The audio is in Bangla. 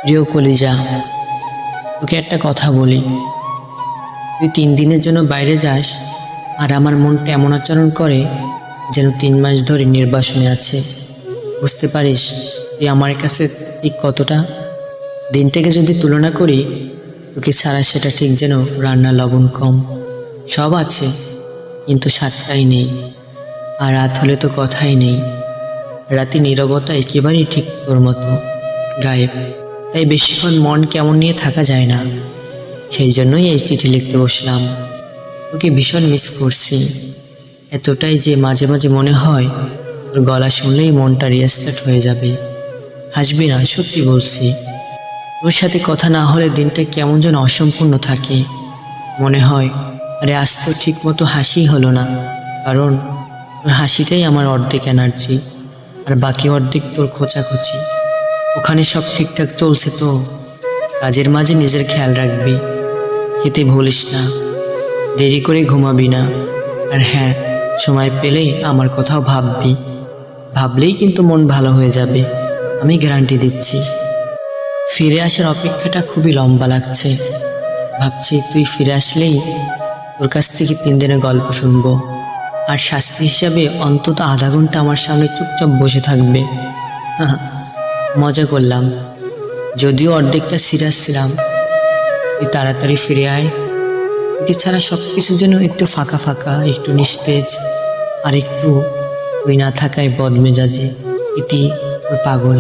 প্রিয় কলিজা, তোকে একটা কথা বলি। তুই 3 দিনের জন্য বাইরে যাস আর আমার মনটা এমন আচরণ করে যেন 3 মাস ধরে নির্বাসনে আছে। বুঝতে পারিস তুই আমার কাছে ঠিক কতটা? দিনটাকে যদি তুলনা করি, তোকে ছাড়া সেটা ঠিক যেন রান্নার লবণ কম। সব আছে কিন্তু স্বাদটাই নেই। আর রাত হলে তো কথাই নেই। রাতে নীরবতা একেবারেই ঠিক তোর মতো গায়েব। তাই বেশিক্ষণ মন কেমন নিয়ে থাকা যায় না। সেই জন্যই এই চিঠি লিখতে বসলাম। তোকে ভীষণ মিস করছি, এতটাই যে মাঝে মাঝে মনে হয় তোর গলা শুনলেই মনটা রিস্টার্ট হয়ে যাবে। হাসবি না, সত্যি বলছি। তোর সাথে কথা না হলে দিনটা কেমন যেন অসম্পূর্ণ থাকে। মনে হয় আরে আজ তো ঠিক মতো হাসি হলো না, কারণ তোর হাসিটাই আমার অর্ধেক এনার্জি, আর বাকি অর্ধেক তোর খোঁচাখুচি। ওখানে সব ঠিকঠাক চলছে তো? কাজের মাঝে নিজের খেয়াল রাখবি, খেতে ভুলিস না, দেরি করে ঘুমাবি না। আর হ্যাঁ, সময় পেলেই আমার কথাও ভাববি। ভাবলেই কিন্তু মন ভালো হয়ে যাবে, আমি গ্যারান্টি দিচ্ছি। ফিরে আসার অপেক্ষাটা খুবই লম্বা লাগছে। ভাবছি তুই ফিরে আসলেই তোর কাছ থেকে 3 দিনের গল্প শুনবো, আর শাস্তি হিসাবে অন্তত আধা ঘন্টা আমার সামনে চুপচাপ বসে থাকবে। মজা করলাম, যদিও অর্ধেকটা সিরিয়াস ছিলাম। তুই তাড়াতাড়ি ফিরে আয়। তোকে ছাড়া সব কিছু যেন একটু ফাঁকা ফাঁকা, একটু নিস্তেজ, আর একটু তুই না থাকায় বদমেজাজে। ইতি, তোর পাগল।